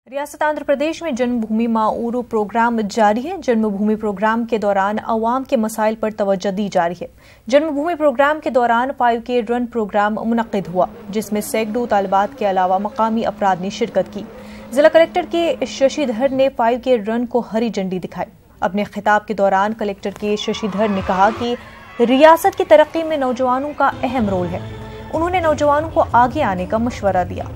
रियासत आंध्र प्रदेश में जन्मभूमि मां ऊरू प्रोग्राम जारी है। जन्मभूमि प्रोग्राम के दौरान अवाम के मसाइल पर तवज्जो दी जा रही है। जन्मभूमि प्रोग्राम के दौरान 5K रन प्रोग्राम मुनक्किद हुआ, जिसमें सैकड़ों तालिबात के अलावा मकामी अफराद ने शिरकत की। जिला कलेक्टर के शशिधर ने 5K रन को हरी झंडी दिखाई। अपने खिताब के दौरान कलेक्टर के शशिधर ने कहा कि रियासत की तरक्की में नौजवानों का अहम रोल है। उन्होंने नौजवानों को आगे आने का मशवरा दिया।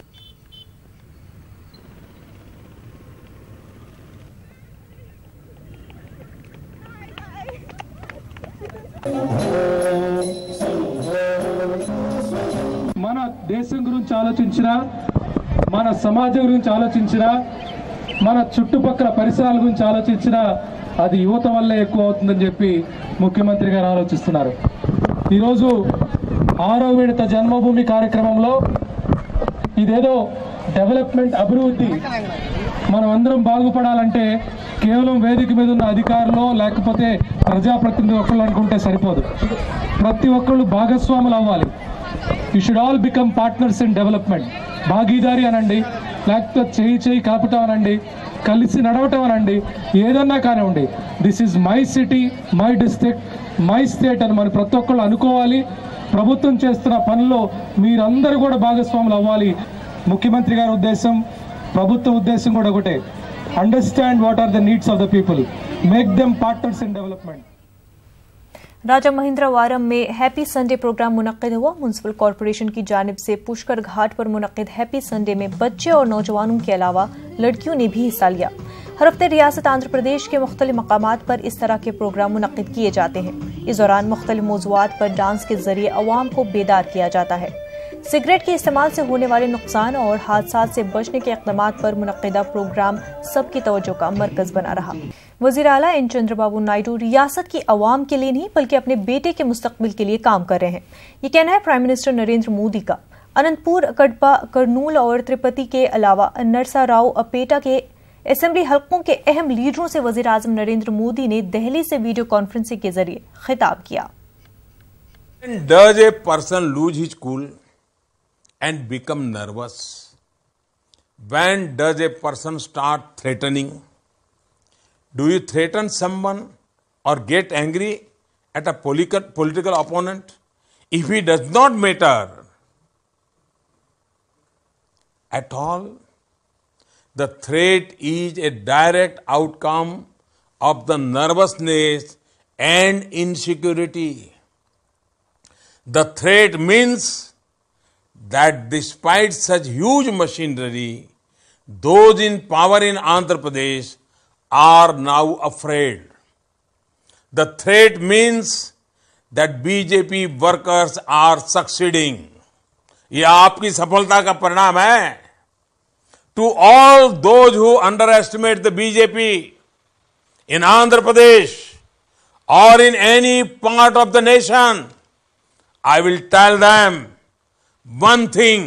మన దేశం గురించి ఆలోచించినా, మన సమాజం గురించి ఆలోచించినా, మన చుట్టుపక్కల పరిసరాల గురించి ఆలోచించినా అది యువత వల్లే ఎక్కువ అవుతుందని చెప్పి ముఖ్యమంత్రి గారు ఆలోచిస్తున్నారు. ఈరోజు 6వ విడత జన్మభూమి కార్యక్రమంలో ఇదేదో డెవలప్మెంట్ అభివృద్ధి మనం అందరం బాగుపడాలంటే కేవలం వేదిక మీద ఉన్న అధికారులు లేకపోతే ప్రజాప్రతినిధులు ఒక్కళ్ళు అనుకుంటే సరిపోదు. ప్రతి ఒక్కళ్ళు భాగస్వాములు అవ్వాలి. You should all become partners in development. భాగీదారి అనండి, లేకపోతే చేయి కలపటం అనండి, కలిసి నడవటం అనండి, ఏదన్నా కానివ్వండి. This is my city, my district, my state అని మనం ప్రతి ఒక్కళ్ళు అనుకోవాలి. ప్రభుత్వం చేస్తున్న పనుల్లో మీరందరూ కూడా భాగస్వాములు అవ్వాలి. ముఖ్యమంత్రి గారి ఉద్దేశం, ప్రభుత్వ ఉద్దేశం కూడా ఒకటే. Understand what are the needs of the people. Make them partners in development. राजा महिंद्रवारम में हैप्पी संडे प्रोग्राम मुनक्किद हुआ। म्युनिसिपल कॉरपोरेशन की जानिब से पुष्कर घाट पर मुनक्किद हैप्पी संडे में बच्चे और नौजवानों के अलावा लड़कियों ने भी हिस्सा लिया। हर हफ्ते रियासत आंध्र प्रदेश के मुख्तलिफ मकामात पर इस तरह के प्रोग्राम मुनक्किद किए जाते हैं। इस दौरान मुख्तलिफ मौज़ूआत पर डांस के जरिए अवाम को बेदार किया जाता है। सिगरेट के इस्तेमाल से होने वाले नुकसान और हादसात से बचने के इक़दामात पर मुनक्किदा प्रोग्राम सबकी तवज्जो का मरकज बना रहा। वज़ीर आला एन चंद्रबाबू नायडू रियासत की अवाम के लिए नहीं बल्कि अपने बेटे के मुस्तकबिल के लिए काम कर रहे हैं। ये कहना है प्राइम मिनिस्टर नरेंद्र मोदी का। अनंतपुर, कड़पा, करनूल और त्रिपति के अलावा नरसाराव अपेटा के असेंबली हल्कों के अहम लीडरों से वज़ीर आज़म नरेंद्र मोदी ने दिल्ली से वीडियो कॉन्फ्रेंसिंग के जरिए खिताब किया। Does a person lose his cool and become nervous? When does a person start threatening? Do you threaten someone or get angry at a political opponent? If it does not matter at all, the threat is a direct outcome of the nervousness and insecurity. The threat means that despite such huge machinery, those in power in Andhra Pradesh are now afraid. The threat means that BJP workers are succeeding. ये आपकी सफलता का परिणाम है. To all those who underestimate the BJP in Andhra Pradesh or in any part of the nation, I will tell them one thing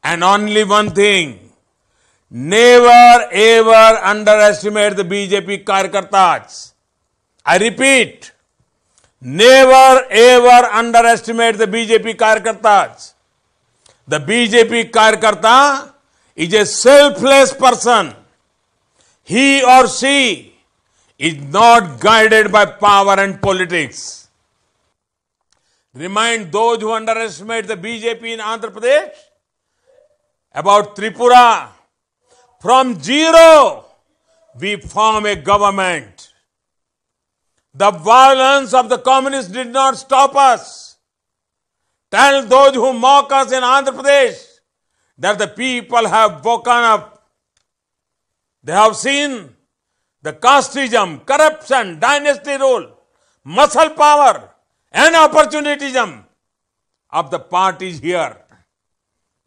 and only one thing. Never ever underestimate the BJP Karyakartas. I repeat, never ever underestimate the BJP Karyakartas. The BJP Karyakarta is a selfless person. He or she is not guided by power and politics. Remind those who underestimate the BJP in Andhra Pradesh about Tripura. From zero, we form a government. The violence of the communists did not stop us. Tell those who mock us in Andhra Pradesh that the people have woken up. They have seen the casteism, corruption, dynasty rule, muscle power, and opportunism of the parties here.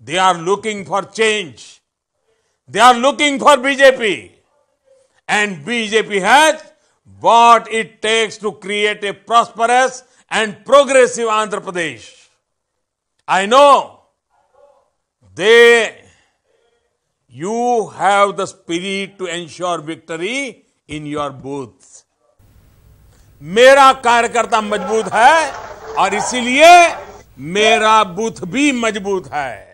They are looking for change. They are looking for BJP. And BJP has what it takes to create a prosperous and progressive Andhra Pradesh. I know you have the spirit to ensure victory in your booth. मेरा कार्यकर्ता मजबूत है और इसीलिए मेरा booth भी मजबूत है।